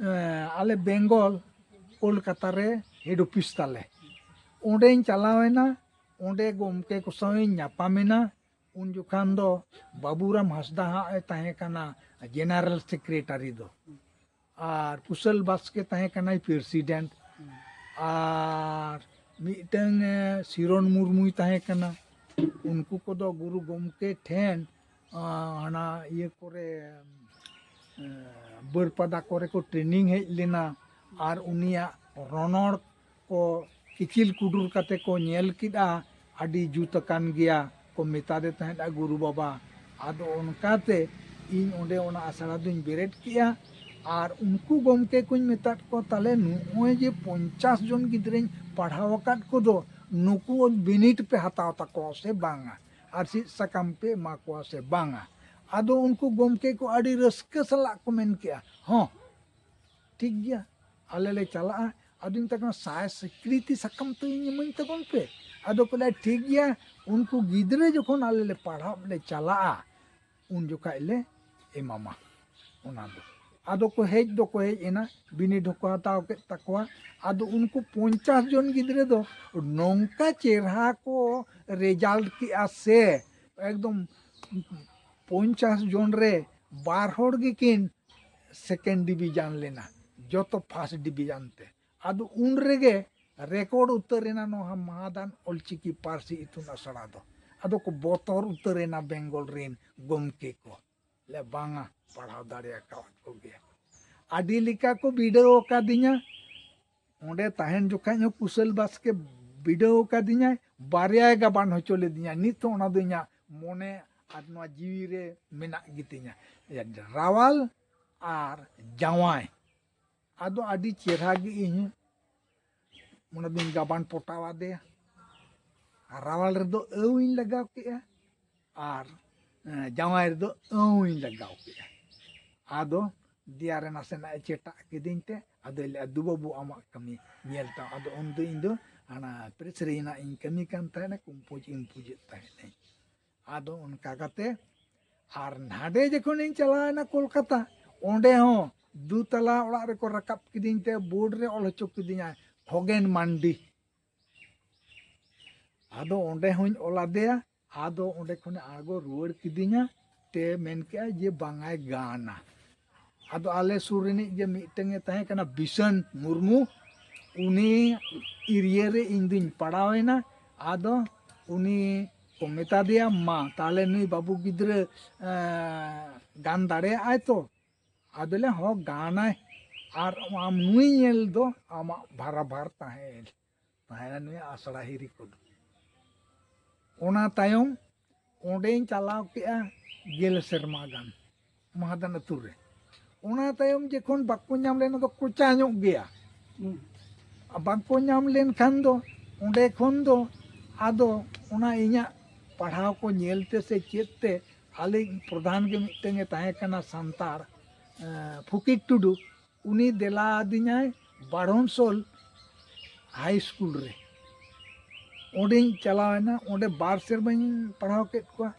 ᱟᱞᱮ ᱵᱮᱝᱜᱚᱞ ᱠᱳᱞᱠᱟᱛᱟ ᱨᱮ ᱦᱮᱰ ᱚᱯᱷᱤᱥ ᱛᱟᱞᱮ, ᱚᱸᱰᱮᱧ ᱪᱟᱞᱟᱣᱮᱱᱟ, ᱚᱸᱰে ᱜᱚᱢᱠᱮ ᱠᱚ ᱥᱟᱶ ᱤᱧ ᱧᱟᱯᱟᱢᱮᱱᱟ᱾ ᱩᱱ ᱡᱚᱠᱷᱟᱱ ᱫᱚ ᱵᱟᱵᱩᱨᱟᱢ ᱦᱟᱸᱥᱫᱟ ᱦᱟᱸᱜ ᱮ ᱛᱟᱦᱮᱸ ᱠᱟᱱᱟ ᱡᱮᱱᱟᱨᱮᱞ ᱥᱮᱠᱨᱮᱴᱟᱨᱤ ᱫᱚ, ᱟᱨ ᱠᱩᱥᱚᱞ ᱵᱟᱥᱠᱮ ᱛᱟᱦᱮᱸ ᱠᱟᱱᱟᱭ ᱯᱨᱮᱥᱤᱰᱮᱱᱴ, ᱟᱨ ᱢᱤᱫᱴᱟᱝ ᱥᱤᱨᱚᱱ ᱢᱩᱨᱢᱩᱭ ᱛᱟᱦᱮᱸ ᱠᱟᱱᱟ᱾ ᱩᱱᱠᱩ ᱠᱚᱫᱚ ᱜᱩᱨᱩ ᱜᱚᱢᱠᱮ ᱴᱷᱮᱱ ᱦᱟᱱᱟ ᱤᱭᱟᱹ ᱠᱚᱨᱮ ᱵᱟᱹᱨᱯᱟᱫᱟ ᱠᱚᱨᱮ ᱠᱚ ᱴᱨᱮᱱᱤᱝ ᱦᱮᱡ ᱞᱮᱱᱟ, ᱟᱨ ᱩᱱᱤᱭᱟᱜ ᱨᱚᱱᱚᱲ ᱠᱚ ᱠᱤᱪᱤᱞ ᱠᱩᱰᱩᱨ ᱠᱟᱛᱮ ᱠᱚ ᱧᱮᱞ ᱠᱮᱫᱟ, ᱟᱹᱰᱤ ᱡᱩᱛ ᱟᱠᱟᱱ ᱜᱮᱭᱟ ᱠᱚ ᱢᱮᱛᱟᱫᱮ ᱛᱟᱦᱮᱸᱫ ᱜᱩᱨᱩ ᱵᱟᱵᱟ᱾ ᱟᱫᱚ ᱚᱱᱠᱟᱛᱮ ᱤᱧ ᱚᱸᱰᱮ ᱚᱱᱟ ᱟᱥᱲᱟ ᱫᱩᱧ ᱵᱮᱨᱮᱫ ᱠᱮᱜᱼᱟ, ᱟᱨ ᱩᱱᱠᱩ ᱜᱚᱢᱠᱮ ᱠᱚᱧ ᱢᱮᱛᱟᱫ ᱠᱚᱣᱟ, ᱛᱟᱦᱞᱮ ᱱᱚᱜᱼᱚᱭ ᱡᱮ 50 ᱡᱚᱱ ᱜᱤᱫᱽᱨᱟᱹᱧ ᱯᱟᱲᱦᱟᱣ ᱟᱠᱟᱫ ᱠᱚᱫᱚ ᱱᱩᱠᱩ ᱵᱤᱱᱤᱰ ᱯᱮ ᱦᱟᱛᱟᱣ ᱛᱟᱠᱚᱣᱟ ᱥᱮ ᱵᱟᱝᱟ, ᱟᱨ ᱥᱤᱫ ᱥᱟᱠᱟᱢ ᱯᱮ ᱮᱢᱟ ᱠᱚᱣᱟ ᱥᱮ ᱵᱟᱝᱟ᱾ ᱟᱫᱚ ᱩᱱᱠᱩ ᱜᱚᱢᱠᱮ ᱠᱚ ᱟᱹᱰᱤ ᱨᱟᱹᱥᱠᱟᱹ ᱥᱟᱞᱟᱜ ᱠᱚ ᱢᱮᱱ ᱠᱮᱜᱼᱟ, ᱦᱚᱸ ᱴᱷᱤᱠ ᱜᱮᱭᱟ, ᱟᱞᱮ ᱞᱮ ᱪᱟᱞᱟᱜᱼᱟ᱾ ᱟᱫᱚᱧ ᱢᱮᱛᱟᱜ ᱠᱟᱱᱟ, ᱥᱟᱭ ᱥᱤᱠᱨᱤᱛᱤ ᱥᱟᱠᱟᱢ ᱛᱚ ᱤᱧ ᱤᱢᱟᱹᱧ ᱛᱟᱵᱚᱱ ᱯᱮ᱾ ᱟᱫᱚ ᱠᱚ ᱞᱟᱹᱭᱟ ᱴᱷᱤᱠ ᱜᱮᱭᱟ, ᱩᱱᱠᱩ ᱜᱤᱫᱽᱨᱟᱹ ᱡᱚᱠᱷᱚᱱ ᱟᱞᱮ ᱞᱮ ᱯᱟᱲᱦᱟᱜ ᱞᱮ ᱪᱟᱞᱟᱜᱼᱟ, ᱩᱱ ᱡᱚᱠᱷᱟᱡ ᱞᱮ ᱮᱢᱟᱢᱟ ᱚᱱᱟ ᱫᱚ᱾ ᱟᱫᱚ ᱠᱚ ᱦᱮᱡ ᱫᱚᱠᱚ ᱦᱮᱡ ᱮᱱᱟ, ᱵᱤᱱᱤᱰ ᱦᱚᱸᱠᱚ ᱦᱟᱛᱟᱣ ᱠᱮᱫ ᱛᱟᱠᱚᱣᱟ᱾ ᱟᱫᱚ ᱩᱱᱠᱩ 50 ᱡᱚᱱ ᱜᱤᱫᱽᱨᱟᱹ ᱫᱚ ᱱᱚᱝᱠᱟ ᱪᱮᱨᱦᱟ ᱠᱚ ᱨᱮᱡᱟᱞᱴ ᱠᱮᱜᱼᱟ ᱥᱮ, ᱮᱠᱫᱚᱢ 50 ᱡᱚᱱ ᱨᱮ 2 ᱦᱚᱲ ᱜᱮᱠᱤᱱ ᱥᱮᱠᱮন্ড ᱰᱤᱵᱤᱡᱟᱱ ᱞᱮᱱᱟ, ᱡᱚᱛᱚ ᱯᱷᱟᱥᱴ ᱰᱤᱵᱤᱡᱟᱱ ᱛᱮ᱾ ᱟᱫᱚ ᱩᱱ ᱨᱮᱜᱮ ᱨᱮᱠᱚᱨᱰ ᱩᱛᱟᱹᱨᱮᱱᱟ ᱱᱚᱣᱟ ᱢᱟᱦᱟᱫᱟᱱ ᱚᱞᱪᱤᱠᱤ ᱯᱟᱹᱨᱥᱤ ᱤᱛᱩᱱ ᱟᱥᱲᱟ ᱫᱚ᱾ ᱟᱫᱚ ᱠᱚ ᱵᱚᱛᱚᱨ ᱩᱛᱟᱹᱨᱮᱱᱟ ᱵᱮᱝᱜᱚᱞ ᱨᱮᱱ ᱜᱚᱢᱠᱮ ᱠᱚ, ᱞᱮ ᱵᱟᱝᱟ ᱯᱟᱲᱦᱟᱣ ᱫᱟᱲᱮᱭᱟᱠᱟᱫ ᱠᱚᱜᱮᱭᱟ᱾ ᱟᱹᱰᱤ ᱞᱮᱠᱟ ᱠᱚ ᱵᱤᱰᱟᱹᱣ ᱟᱠᱟᱫᱤᱧᱟ, ᱚᱸᱰᱮ ᱛᱟᱦᱮᱱ ᱡᱚᱠᱷᱟᱡ ᱦᱚᱸ ᱠᱩᱥᱚᱞ ᱵᱟᱥᱠᱮ ᱵᱤᱰᱟᱹᱣ ᱟᱠᱟᱫᱤᱧᱟᱭ, ᱵᱟᱨᱭᱟᱭ ᱜᱟᱵᱟᱱ ᱦᱚᱪᱚ ᱞᱤᱫᱤᱧᱟ᱾ ᱱᱤᱛ ᱦᱚᱸ ᱚᱱᱟ ᱫᱚ ᱤᱧᱟᱹᱜ ᱢᱚᱱᱮ ᱟᱨ ᱱᱚᱣᱟ ᱡᱤᱣᱤ ᱨᱮ ᱢᱮᱱᱟᱜ ᱜᱮᱛᱤᱧᱟ, ᱨᱟᱣᱟᱞ ᱟᱨ ᱡᱟᱶᱟᱭ᱾ ᱟᱫᱚ ᱟᱹᱰᱤ ᱪᱮᱨᱦᱟ ᱜᱮ ᱤᱧ ᱚᱱᱟ ᱫᱚᱧ ᱜᱟᱵᱟᱱ ᱯᱚᱴᱟᱣ ᱟᱫᱮᱭᱟ᱾ ᱨᱟᱣᱟᱞ ᱨᱮᱫᱚ ᱟᱹᱣ ᱤᱧ ᱞᱟᱜᱟᱣ ᱠᱮᱜᱼᱟ, ᱟᱨ ᱡᱟᱶᱟᱭ ᱨᱮᱫᱚ ᱟᱹᱣ ᱤᱧ ᱞᱟᱜᱟᱣ ᱠᱮᱜᱼᱟ᱾ ᱟᱫᱚ ᱫᱮᱭᱟᱨᱮ ᱱᱟᱥᱮᱱᱟᱜ ᱮ ᱪᱮᱴᱟᱜ ᱠᱤᱫᱤᱧ ᱛᱮ, ᱟᱫᱚᱭ ᱞᱟᱹᱭᱟ ᱫᱩ ᱵᱟᱹᱵᱩ ᱟᱢᱟᱜ ᱠᱟᱹᱢᱤ ᱧᱮᱞ ᱛᱟᱢ᱾ ᱟᱫᱚ ᱩᱱᱫᱚ ᱤᱧ ᱫᱚ ᱦᱟᱱᱟ ᱯᱨᱮᱥ ᱨᱮᱱᱟᱜ ᱤᱧ ᱠᱟᱹᱢᱤ ᱠᱟᱱ ᱛᱟᱦᱮᱱᱟ, ᱠᱩᱢᱯᱩᱡᱮᱫ ᱛᱟᱦᱮᱱᱟᱹᱧ᱾ ᱟᱫᱚ ᱚᱱᱠᱟ ᱠᱟᱛᱮ, ᱟᱨ ᱱᱟᱰᱮ ᱡᱚᱠᱷᱚᱱᱤᱧ ᱪᱟᱞᱟᱣᱮᱱᱟ ᱠᱳᱞᱠᱟᱛᱟ, ᱚᱸᱰᱮ ᱦᱚᱸ 2 ᱛᱟᱞᱟ ᱚᱲᱟᱜ ᱨᱮᱠᱚ ᱨᱟᱠᱟᱵ ᱠᱤᱫᱤᱧ ᱛᱮ ᱵᱳর্ড ᱨᱮ ᱚᱞ ᱦᱚᱪᱚ ᱠᱤᱫᱤᱧᱟ, ᱠᱷᱚᱜᱮᱱ ᱢᱟᱱᱰᱤ᱾ ᱟᱫᱚ ᱚᱸᱰᱮ ᱦᱚᱸᱧ ᱚᱞ ᱟᱫᱮᱭᱟ᱾ ᱟᱫᱚ ᱚᱸᱰᱮ ᱠᱷᱚᱱᱮ ᱟᱬᱜᱚ ᱨᱩᱣᱟᱹᱲ ᱠᱤᱫᱤᱧᱟ ᱛᱮ ᱢᱮᱱ ᱠᱮᱜᱼᱟ ᱡᱮ ᱵᱟᱝᱟᱭ ᱜᱟᱱᱟ᱾ ᱟᱫᱚ ᱟᱞᱮ ᱥᱩᱨ ᱨᱤᱱᱤᱡ ᱜᱮ ᱢᱤᱫᱴᱟᱝ ᱮ ᱛᱟᱦᱮᱸ ᱠᱟᱱᱟ ᱵᱤᱥᱚᱱ ᱢᱩᱨᱢᱩ, ᱩᱱᱤ ᱮᱨᱤᱭᱟᱹ ᱨᱮ ᱤᱧ ᱫᱩᱧ ᱯᱟᱲᱟᱣᱮᱱᱟ᱾ ᱟᱫᱚ ᱩᱱᱤ ᱠᱚ ᱢᱮᱛᱟ ᱫᱮᱭᱟ, ᱢᱟ ᱛᱟᱦᱞᱮ ᱱᱩᱭ ᱵᱟᱹᱵᱩ ᱜᱤᱫᱽᱨᱟᱹ ᱜᱟᱱ ᱫᱟᱲᱮᱭᱟᱜᱼᱟᱭ ᱛᱚ? ᱟᱫᱚ ᱞᱟᱹᱭᱟ ᱦᱚᱸ ᱜᱟᱱᱟᱭ, ᱟᱨ ᱟᱢ ᱱᱩᱭ ᱧᱮᱞ ᱫᱚ ᱟᱢᱟᱜ ᱵᱷᱟᱨᱟᱵᱷᱟᱨ ᱛᱟᱦᱮᱱᱟ ᱱᱩᱭ ᱟᱥᱲᱟ ᱦᱤᱨᱤ ᱠᱚᱫᱚ᱾ ᱚᱱᱟ ᱛᱟᱭᱚᱢ ᱚᱸᱰᱮᱧ ᱪᱟᱞᱟᱣ ᱠᱮᱜᱼᱟ 10 ᱥᱮᱨᱢᱟ ᱜᱟᱱ ᱢᱟᱦᱟᱫᱟᱱ ᱟᱹᱛᱩ ᱨᱮ᱾ ᱚᱱᱟ ᱛᱟᱭᱚᱢ ᱡᱚᱠᱷᱚᱱ ᱵᱟᱠᱚ ᱧᱟᱢ ᱞᱮᱱᱟ ᱫᱚ ᱠᱚᱪᱟ ᱧᱚᱜ ᱜᱮᱭᱟ, ᱵᱟᱝᱠᱚ ᱧᱟᱢ ᱞᱮᱱᱠᱷᱟᱱ ᱫᱚ ᱚᱸᱰᱮ ᱠᱷᱚᱱ ᱫᱚ ᱟᱫᱚ ᱚᱱᱟ ᱤᱧᱟᱹᱜ ᱯᱟᱲᱦᱟᱣ ᱠᱚ ᱧᱮᱞᱛᱮ ᱥᱮ ᱪᱮᱫ ᱛᱮ ᱟᱞᱮ ᱯᱨᱚᱫᱷᱟᱱ ᱜᱮ ᱢᱤᱫᱴᱮᱱ ᱮ ᱛᱟᱦᱮᱸ ᱠᱟᱱᱟ ᱥᱟᱱᱛᱟᱲ ᱯᱷᱩᱠᱤᱨ ᱴᱩᱰᱩ, ᱩᱱᱤ ᱫᱮᱞᱟ ᱟᱹᱫᱤᱧᱟᱭ ᱵᱟᱲᱦᱚᱱᱥᱳᱞ ᱦᱟই ᱥᱠᱩᱞ ᱨᱮ, ᱚᱸᱰᱮᱧ ᱪᱟᱞᱟᱣᱮᱱᱟ, ᱚᱸᱰে 2 ᱥᱮᱨᱢᱟᱧ ᱯᱟᱲᱦᱟᱣ ᱠᱮᱫ ᱠᱚᱣᱟ᱾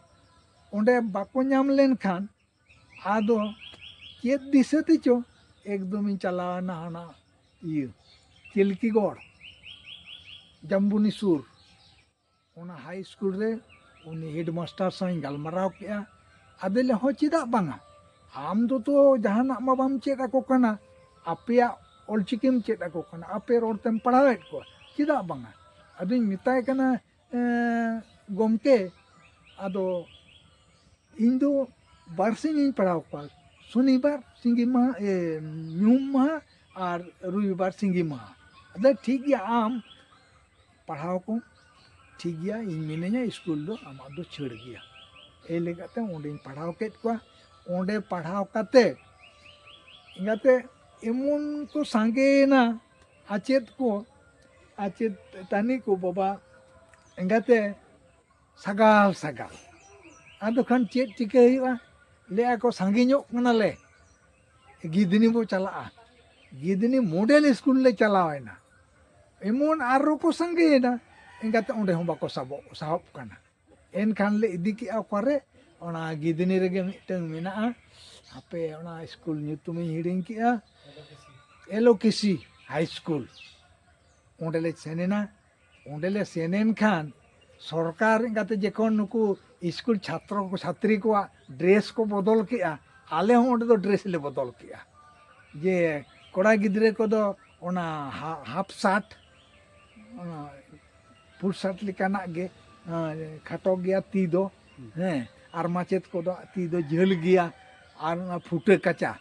ᱚᱸᱰᱮ ᱵᱟᱠᱚ ᱧᱟᱢ ᱞᱮᱱᱠᱷᱟᱱ ᱟᱫᱚ ᱪᱮᱫ ᱫᱤᱥᱟᱹ ᱛᱮᱪᱚ ᱮᱠᱫᱚᱢᱤᱧ ᱪᱟᱞᱟᱣᱮᱱᱟ ᱦᱟᱱᱟ ᱤᱭᱟᱹ ᱪᱤᱞᱠᱤᱜᱚᱲ ᱡᱟᱢᱵᱩᱱᱤ ᱥᱩᱨ ᱚᱱᱟ ᱦᱟই ᱥᱠᱩᱞ ᱨᱮ ᱩᱱᱤ ᱦᱮᱰ ᱢᱟᱥᱴᱟᱨ ᱥᱟᱶ ᱤᱧ ᱜᱟᱞᱢᱟᱨᱟᱣ ᱠᱮᱜᱼᱟ᱾ ᱟᱫᱚᱭ ᱞᱟᱹᱭᱟ ᱦᱚᱸ ᱪᱮᱫᱟᱜ ᱵᱟᱝᱟ, ᱟᱢ ᱫᱚ ᱛᱚ ᱡᱟᱦᱟᱱᱟᱜ ᱢᱟ ᱵᱟᱢ ᱪᱮᱫ ᱟᱠᱚ ᱠᱟᱱᱟ, ᱟᱯᱮᱭᱟᱜ ᱚᱞᱪᱤᱠᱤᱢ ᱪᱮᱫ ᱟᱠᱚ ᱠᱟᱱᱟ, ᱟᱯᱮ ᱨᱚᱲ ᱛᱮᱢ ᱯᱟᱲᱦᱟᱣᱮᱫ ᱠᱚᱣᱟ, ᱪᱮᱫᱟᱜ ᱵᱟᱝᱟ? ᱟᱫᱚᱧ ᱢᱮᱛᱟᱭ ᱠᱟᱱᱟ ᱜᱚᱢᱠᱮ ᱟᱫᱚ ᱤᱧ ᱫᱚ ᱵᱟᱨᱥᱤᱧᱤᱧ ᱯᱟᱲᱦᱟᱣ ᱠᱚᱣᱟ, ᱥᱚᱱᱤᱵᱟᱨ ᱥᱤᱸᱜᱤ ᱢᱟᱦᱟ ᱧᱩᱦᱩᱢ ᱢᱟᱦᱟ ᱟᱨ ᱨᱚᱵᱤᱵᱟᱨ ᱥᱤᱸᱜᱤ ᱢᱟᱦᱟ᱾ ᱟᱫᱚ ᱴᱷᱤᱠ ᱜᱮᱭᱟ ᱟᱢ ᱯᱟᱲᱦᱟᱣ ᱠᱚᱢ, ᱴᱷᱤᱠ ᱜᱮᱭᱟ ᱤᱧ ᱢᱤᱱᱟᱹᱧᱟ ᱥᱠᱩᱞ ᱫᱚ ᱟᱢᱟᱜ ᱫᱚ ᱪᱷᱟᱹᱲ ᱜᱮᱭᱟ᱾ ᱮᱭ ᱞᱮᱠᱟᱛᱮ ᱚᱸᱰᱮᱧ ᱯᱟᱲᱦᱟᱣ ᱠᱮᱫ ᱠᱚᱣᱟ᱾ ᱚᱸᱰᱮ ᱯᱟᱲᱦᱟᱣ ᱠᱟᱛᱮ ᱤᱱᱟᱹᱛᱮ ᱮᱢᱚᱱ ᱠᱚ ᱥᱟᱸᱜᱮᱭᱮᱱᱟ ᱟᱪᱮᱫ ᱠᱚ, ᱟᱪᱮᱫ ᱛᱟᱹᱱᱤ ᱠᱚ ᱵᱟᱵᱟ ᱮᱸᱜᱟᱛᱮ ᱥᱟᱜᱟᱞ ᱥᱟᱜᱟᱞ᱾ ᱟᱫᱚ ᱠᱷᱟᱱ ᱪᱮᱫ ᱪᱤᱠᱟᱹ ᱦᱩᱭᱩᱜᱼᱟ, ᱞᱟᱹᱭᱟ ᱠᱚ ᱥᱟᱸᱜᱮ ᱧᱚᱜ ᱠᱟᱱᱟᱞᱮ, ᱜᱤᱫᱷᱱᱤ ᱵᱚ ᱪᱟᱞᱟᱜᱼᱟ᱾ ᱜᱤᱫᱷᱱᱤ ᱢᱚᱰᱮᱞ ᱥᱠᱩᱞ ᱞᱮ ᱪᱟᱞᱟᱣᱮᱱᱟ, ᱮᱢᱚᱱ ᱟᱨᱚ ᱠᱚ ᱥᱟᱸᱜᱮᱭᱮᱱᱟ ᱮᱸᱜᱟᱛᱮ ᱚᱸᱰᱮ ᱦᱚᱸ ᱵᱟᱠᱚ ᱥᱟᱦᱚᱵ ᱠᱟᱱᱟ᱾ ᱮᱱᱠᱷᱟᱱ ᱞᱮ ᱤᱫᱤ ᱠᱮᱜᱼᱟ ᱚᱠᱟᱨᱮ, ᱚᱱᱟ ᱜᱤᱫᱷᱱᱤ ᱨᱮᱜᱮ ᱢᱤᱫᱴᱟᱝ ᱢᱮᱱᱟᱜᱼᱟ, ᱦᱟᱯᱮ ᱚᱱᱟ ᱥᱠᱩᱞ ᱧᱩᱛᱩᱢᱤᱧ ᱦᱤᱲᱤᱧ ᱠᱮᱜᱼᱟ, ᱮᱞᱳᱠᱮᱥᱤ ᱦᱟই ᱥᱠᱩᱞ, ᱚᱸᱰᱮᱞᱮ ᱥᱮᱱ ᱮᱱᱟ᱾ ᱚᱸᱰᱮᱞᱮ ᱥᱮᱱᱮᱱ ᱠᱷᱟᱱ ᱥᱚᱨᱠᱟর ᱮᱸᱜᱟᱛᱮ ᱡᱚᱠᱷᱚᱱ ᱱᱩᱠᱩ ᱥᱠᱩᱞ ᱪᱷᱟᱛᱨᱚ ᱠᱚ ᱪᱷᱟᱛᱨᱤ ᱠᱚᱣᱟᱜ ᱰᱨᱮᱥ ᱠᱚ ᱵᱚᱫᱚᱞ ᱠᱮᱜᱼᱟ, ᱟᱞᱮ ᱦᱚᱸ ᱚᱸᱰᱮ ᱫᱚ ᱰᱨᱮᱥ ᱞᱮ ᱵᱚᱫᱚᱞ ᱠᱮᱜᱼᱟ᱾ ᱡᱮ ᱠᱚᱲᱟ ᱜᱤᱫᱽᱨᱟᱹ ᱠᱚᱫᱚ ᱚᱱᱟ ᱦᱟᱯ ᱥᱟᱨᱴ, ᱚᱱᱟ ᱯᱷᱩᱞ ᱥᱟᱨᱴ ᱞᱮᱠᱟᱱᱟᱜ ᱜᱮ, ᱠᱷᱟᱴᱚ ᱜᱮᱭᱟ ᱛᱤ ᱫᱚ, ᱦᱮᱸ, ᱟᱨ ᱢᱟᱪᱮᱫ ᱠᱚᱫᱚ ᱛᱤ ᱫᱚ ᱡᱷᱟᱹᱞ ᱜᱮᱭᱟ ᱟᱨ ᱚᱱᱟ ᱯᱷᱩᱴᱟᱹ ᱠᱟᱪᱟ,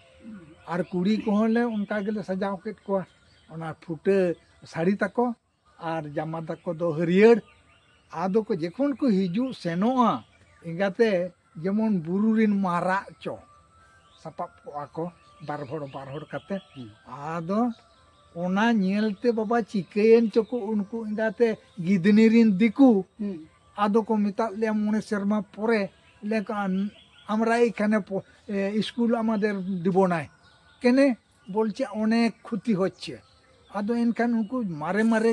ᱟᱨ ᱠᱩᱲᱤ ᱠᱚᱦᱚᱸ ᱞᱮ ᱚᱱᱠᱟ ᱜᱮᱞᱮ ᱥᱟᱡᱟᱣ ᱠᱮᱫ ᱠᱚᱣᱟ, ᱚᱱᱟ ᱯᱷᱩᱴᱟᱹ ᱥᱟᱹᱲᱤ ᱛᱟᱠᱚ ᱟᱨ ᱡᱟᱢᱟ ᱛᱟᱠᱚ ᱫᱚ ᱦᱟᱹᱨᱭᱟᱹᱲ᱾ ᱟᱫᱚ ᱠᱚ ᱡᱚᱠᱷᱚᱱ ᱠᱚ ᱦᱤᱡᱩᱜ ᱥᱮᱱᱚᱜᱼᱟ ᱮᱸᱜᱟᱛᱮ ᱡᱮᱢᱚᱱ ᱵᱩᱨᱩ ᱨᱮᱱ ᱢᱟᱨᱟᱜ ᱪᱚ ᱥᱟᱯᱟᱵ ᱠᱚᱜᱼᱟ ᱠᱚ ᱵᱟᱨ ᱦᱚᱲ ᱠᱟᱛᱮ᱾ ᱟᱫᱚ ᱚᱱᱟ ᱧᱮᱞᱛᱮ ᱵᱟᱵᱟ ᱪᱤᱠᱟᱹᱭᱮᱱ ᱪᱚᱠᱚ ᱩᱱᱠᱩ ᱮᱸᱜᱟᱛᱮ ᱜᱤᱫᱷᱱᱤ ᱨᱮᱱ দিকু, আদো কো মেতাদ লিয়া 9 সেরমা পরে লেখান আমরা এইখানে স্কুল আমাদের দিব নাই কেনে, বলছে অনেক ক্ষতি হচ্ছে। আদো এনখান উনকু মারে মারে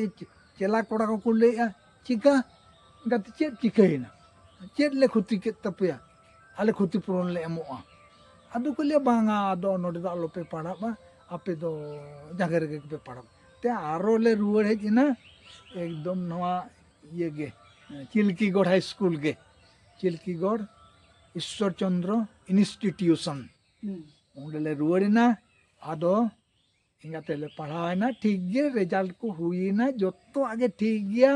চেলা কড়া কো লইয়া চিকা গাতে চেদ চিকাইনা, চেদ লে ক্ষতি কেদ তাপেয়া, আলে ক্ষতিপূরণ লে এমোआ। আদো কো লিয়া বাঙা আদো নডে দো আলোপে পাড়াবা, আপে দो জায়গা রেগে पे पढ़ब ते आरो ले रुआड़ हेज ना एकदम नवा ये गे चिल्कीगढ़ हाई स्कूल गे, चिल्कीगढ़ ईश्वर चंद्र इंस्टीट्यूशन, ओंडे ले रुआड़ना। आदो इंगाते ले पढ़ावना, ठीक गे रिजल्ट को हुईना, जत्तो आगे ठीक गया।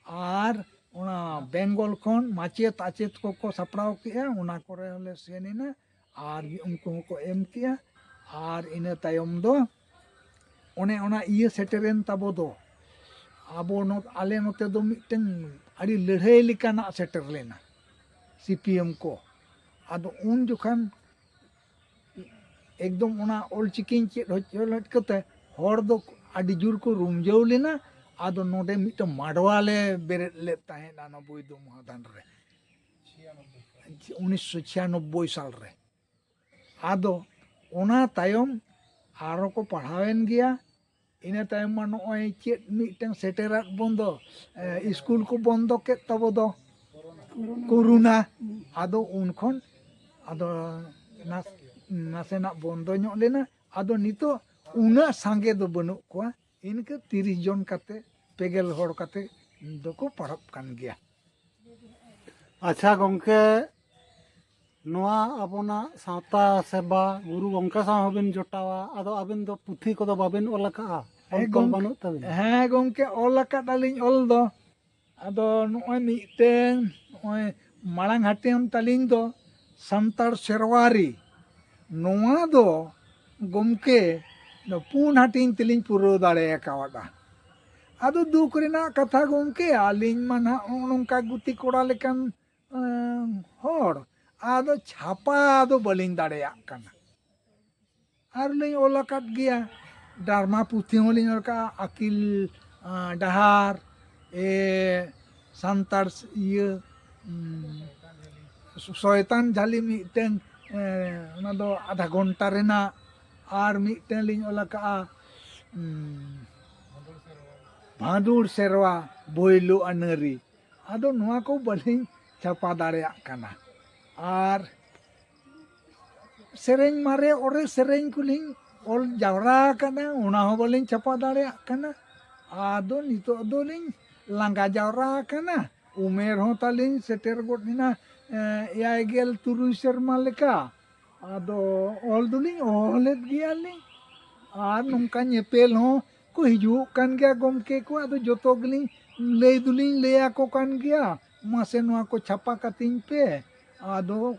आर ओना बेंगल खन माचेत आचेत को सापड़ाव किया, ओना करे ले सेनिना आर उनको को एम किया। आर इना तायम दो ओने ओना इये सेटरेन ताबो दो आबो आले नोते दो मिटन आड़ी लड़ाई लेकाना सेटर लेना सीपीएम को। आदो उन जोखान एकदम ओना ऑलचिकिन चेद हट कते हर दो आड़ी जुर को रुमजाव लेना। आदो नोडे मिटन माडवाले बेरेद ले ताहेना 90 दो महादान रे 1996 साल रे। आदो ओना तायम आरो को पढ़ावेन गया। इना तायम मा नोय चेद मिटन सेटेरात बंदो स्कूल को बंदो के तब दो कोरोना। आदो उनखन आदो नासेना बंदो ᱧᱚᱜ लेना। आदो नितो उना सांगे दो बनु कोआ, इनके 30 जन काते पेगेल हड़ काते दो को पढ़ब कान गया। अच्छा गंके नोआ अपना सावता सेवा गुरु गंके साव हबिन जोटावा, आदो आबिन दो पुथी को दो बाबिन ओलका ऑल तोल बानु तबिन? हाँ गंके ओलका तालिन ओल दो। आदो नोय मिटेन नोय माळांग हाटेम तालिन दो संतार सेरवारी नोआ दो गमके दो पुन हाटिन तिलिन पुरो दाड़े कावाडा। आदो दुख रेना कथा गमके आलिन माना नोंका गुती कोड़ा लेकान हड़ आदो छापा आदो बलिन दाड़ेया काना। ᱟᱨᱞᱤᱧ ᱚᱞ ᱟᱠᱟᱫ ᱜᱮᱭᱟ ᱰᱟᱨᱢᱟ ᱯᱩᱛᱷᱤ ᱦᱚᱸᱞᱤᱧ ᱚᱞ ᱠᱟᱜᱼᱟ ᱟᱹᱠᱤᱞ ᱰᱟᱦᱟᱨ ᱥᱟᱱᱛᱟᱲ ᱤᱭᱟᱹ ᱥᱚᱭᱛᱟᱱ ᱡᱷᱟᱹᱞᱤ ᱢᱤᱫᱴᱮᱱ ᱚᱱᱟ ᱫᱚ ᱟᱫᱷᱟ ᱜᱷᱚᱱᱴᱟ ᱨᱮᱱᱟᱜ ᱟᱨ ᱢᱤᱫᱴᱮᱱ ᱞᱤᱧ ᱚᱞ ᱟᱠᱟᱜᱼᱟ ᱵᱷᱟᱫᱩᱲ ᱥᱮᱨᱣᱟ ᱵᱳᱭᱞᱳ ᱟᱹᱱᱟᱹᱨᱤ ᱟᱫᱚ ᱱᱚᱣᱟ ᱠᱚ ᱵᱟᱹᱞᱤᱧ ᱪᱷᱟᱯᱟ ᱫᱟᱲᱮᱭᱟᱜ ᱠᱟᱱᱟ ᱟᱨ ᱥᱮᱨᱮᱧ ᱢᱟᱨᱮ ᱚᱨᱮ ᱥᱮᱨᱮᱧ ᱠᱚᱞᱤᱧ ᱚᱞ ᱡᱟᱣᱨᱟ ᱟᱠᱟᱫᱟ ᱚᱱᱟ ᱦᱚᱸ ᱵᱟᱹᱞᱤᱧ ᱪᱷᱟᱯᱟ ᱫᱟᱲᱮᱭᱟᱜ ᱠᱟᱱᱟ ᱟᱫᱚ ᱱᱤᱛᱚᱜ ᱫᱚᱞᱤᱧ ᱞᱟᱸᱜᱟ ᱡᱟᱣᱨᱟ ᱟᱠᱟᱱᱟ ᱩᱢᱮᱨ ᱦᱚᱸ ᱛᱟᱞᱤᱧ ᱥᱮᱴᱮᱨ ᱜᱚᱫ ᱮᱱᱟ 76 ᱥᱮᱨᱢᱟ ᱞᱮᱠᱟ ᱟᱫᱚ ᱚᱞ ᱫᱚᱞᱤᱧ ᱚᱞᱮᱫ ᱜᱮᱭᱟᱞᱤᱧ ᱟᱨ ᱱᱚᱝᱠᱟ ᱧᱮᱯᱮᱞ ᱦᱚᱸ ᱠᱚ ᱦᱤᱡᱩᱜ ᱠᱟᱱ ᱜᱮᱭᱟ ᱜᱚᱢᱠᱮ ᱠᱚ ᱟᱫᱚ ᱡᱚᱛᱚ ᱜᱮᱞᱤᱧ ᱞᱟᱹᱭ ᱫᱚᱞᱤᱧ ᱞᱟᱹᱭ ᱟᱠᱚ ᱠᱟᱱ ᱜᱮᱭᱟ ᱢᱟᱥᱮ ᱱᱚᱣᱟ ᱠᱚ ᱪᱷᱟᱯᱟ ᱠᱟᱹᱛᱤᱧ ᱯᱮ ᱟᱫᱚ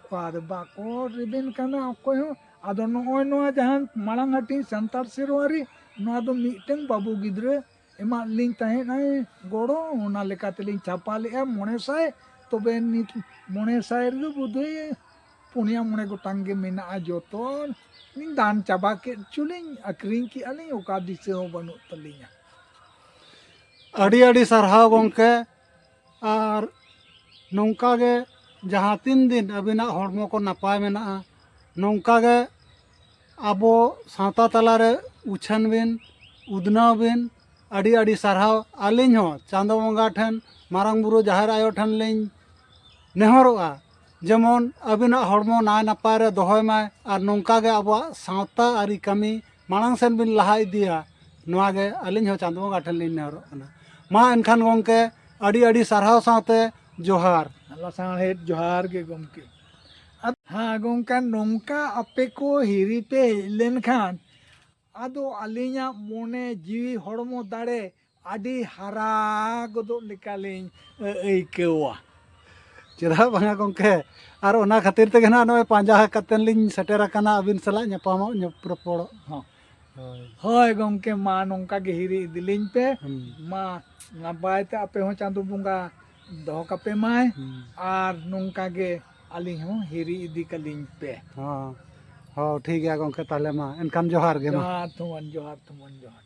ᱵᱟᱠᱚ ᱨᱮᱵᱮᱱ ᱠᱟᱱᱟ ᱚᱠᱚᱭ ᱦᱚᱸ ᱟᱫᱚ ᱱᱚᱜᱼᱚᱭ ᱱᱚᱣᱟ ᱡᱟᱦᱟᱸ ᱢᱟᱲᱟᱝ ᱦᱟᱹᱴᱤᱧ ᱥᱟᱱᱛᱟᱲ ᱥᱮᱨᱣᱟᱨᱤ ᱱᱚᱣᱟ ᱫᱚ ᱢᱤᱫᱴᱮᱱ ᱵᱟᱹᱵᱩ ᱜᱤᱫᱽᱨᱟᱹ ᱮᱢᱟᱜ ᱞᱤᱧ ᱛᱟᱦᱮᱸᱫ ᱜᱚᱲᱚ ᱚᱱᱟ ᱞᱮᱠᱟ ᱛᱮᱞᱤᱧ ᱪᱷᱟᱯᱟ ᱞᱮᱜᱼᱟ 500 ᱛᱚᱵᱮ ᱱᱤᱛ 500 ᱨᱮᱫᱚ ᱵᱳধᱦᱚᱭ 4-5 ᱜᱚᱴᱟᱝ ᱜᱮ ᱢᱮᱱᱟᱜᱼᱟ ᱡᱚᱛᱚ ᱞᱤᱧ ᱫᱟᱱ ᱪᱟᱵᱟ ᱠᱮᱫ ᱪᱚᱞᱤᱧ ᱟᱹᱠᱷᱨᱤᱧ ᱠᱮᱜᱼᱟ ᱞᱤᱧ ᱚᱠᱟ ᱫᱤᱥᱟᱹ ᱦᱚᱸ ᱵᱟᱹᱱᱩᱜ ᱛᱟᱹᱞᱤᱧᱟ ᱟᱹᱰᱤ ᱟᱹᱰᱤ ᱥᱟᱨᱦᱟᱣ ᱜᱚᱢᱠᱮ ᱟᱨ ᱱᱚᱝᱠᱟ ᱜᱮ ᱡᱟᱦᱟᱸ ᱛᱤᱱ ᱫᱤᱱ ᱟᱹᱵᱤᱱᱟᱜ ᱦᱚᱲᱢᱚ ᱠᱚ ᱱᱟᱯᱟᱭ ᱢᱮᱱᱟᱜᱼᱟ ᱱᱚᱝᱠᱟ ᱜᱮ ᱟᱵᱚ ᱥᱟᱶᱛᱟ ᱛᱟᱞᱟᱨᱮ ᱩᱪᱷᱟᱹᱱ ᱵᱤᱱ ᱩᱫᱱᱟᱹᱣ ᱵᱤᱱ ᱟᱹᱰᱤ ᱟᱹᱰᱤ ᱥᱟᱨᱦᱟᱣ ᱟᱹᱞᱤᱧ ᱦᱚᱸ ᱪᱟᱸᱫᱳ ᱵᱚᱸᱜᱟ ᱴᱷᱮᱱ ᱢᱟᱨᱟᱝ ᱵᱩᱨᱩ ᱡᱟᱦᱮᱨ ᱟᱭᱳ ᱴᱷᱮᱱ ᱞᱤᱧ ᱱᱮᱦᱚᱨᱚᱜᱼᱟ ᱡᱮᱢᱚᱱ ᱟᱹᱵᱤᱱᱟᱜ ᱦᱚᱲᱢᱚ ᱱᱟᱭ ᱱᱟᱯᱟᱭ ᱨᱮ ᱫᱚᱦᱚᱭ ᱢᱟᱭ ᱟᱨ ᱱᱚᱝᱠᱟ ᱜᱮ ᱟᱵᱚᱣᱟᱜ ᱥᱟᱶᱛᱟ ᱟᱹᱨᱤ ᱠᱟᱹᱢᱤ ᱢᱟᱲᱟᱝ ᱥᱮᱱ ᱵᱤᱱ ᱞᱟᱦᱟ ᱤᱫᱤᱭᱟ ᱱᱚᱣᱟ ᱜᱮ ᱟᱹᱞᱤᱧ ᱦᱚᱸ ᱪᱟᱸᱫᱳ ᱵᱚᱸᱜᱟ ᱴᱷᱮᱱ ᱞᱤᱧ ᱱᱮᱦᱚᱨᱚᱜ ᱠᱟᱱᱟ ᱢᱟ ᱮᱱᱠᱷᱟन ᱜᱚᱢᱠᱮ ᱟᱹᱰᱤ ᱟᱹᱰᱤ ᱥᱟᱨᱦᱟᱣ ᱥᱟᱶᱛᱮ ᱡᱚᱦᱟᱨ ᱞᱟᱥᱟᱲᱦᱮᱫ ᱡᱚᱦᱟᱨ ᱜᱮ ᱜᱚᱢᱠᱮ ᱦᱮᱸ ᱜᱚᱢᱠᱮ ᱱᱚᱝᱠᱟ ᱟᱯᱮ ᱠᱚ ᱦᱤᱨᱤ ᱯᱮ ᱦᱮᱡ ᱞᱮᱱᱠᱷᱟᱱ ᱟᱫᱚ ᱟᱹᱞᱤᱧᱟᱜ ᱢᱚᱱᱮ ᱡᱤᱣᱤ ᱦᱚᱲᱢᱚ ᱫᱟᱲᱮ ᱟᱹᱰᱤ ᱦᱟᱨᱟ ᱜᱚᱫᱚᱜ ᱞᱮᱠᱟᱞᱤᱧ ᱟᱹᱭᱠᱟᱹᱣᱟ ᱪᱮᱫᱟᱜ ᱵᱟᱝᱟ ᱜᱚᱢᱠᱮ ᱟᱨ ᱚᱱᱟ ᱠᱷᱟᱹᱛᱤᱨ ᱛᱮᱜᱮ ᱱᱟᱜ ᱱᱚᱜᱼᱚᱭ ᱯᱟᱸᱡᱟ ᱠᱟᱛᱮᱫ ᱞᱤᱧ ᱥᱮᱴᱮᱨ ᱟᱠᱟᱱᱟ ᱟᱹᱵᱤᱱ ᱥᱟᱞᱟᱜ ᱧᱟᱯᱟᱢᱚᱜ ᱨᱚᱯᱚᱲᱚᱜ ᱦᱚᱸ ᱦᱳᱭ ᱜᱚᱢᱠᱮ ᱢᱟ ᱱᱚᱝᱠᱟ ᱜᱮ ᱦᱤᱨᱤ ᱤᱫᱤᱞᱤᱧ ᱯᱮ ᱢᱟ ᱱᱟᱯᱟᱭ ᱛᱮ ᱟᱯᱮ ᱦᱚᱸ ᱪᱟᱸᱫᱳ ᱵᱚᱸᱜᱟ ᱫᱚᱦᱚ ᱠᱟᱯᱮ ᱢᱟᱭ ᱟᱨ ᱱᱚᱝᱠᱟ ᱜᱮ ᱟᱹᱞᱤᱧ ᱦᱚᱸ ᱦᱤᱨᱤ ᱤᱫᱤ ᱠᱟᱹᱞᱤᱧ ᱯᱮ ᱦᱚᱸ ᱴᱷᱤᱠ ᱜᱮᱭᱟ ᱜᱚᱢᱠᱮ ᱛᱟᱦᱚᱞᱮ ᱢᱟ ᱮᱱᱠᱷᱟᱱ ᱡᱚᱦᱟᱨ ᱜᱮ ᱢᱟ ᱡᱚᱦᱟᱨ ᱛᱷᱩᱢᱟᱱ ᱡᱚᱦᱟᱨ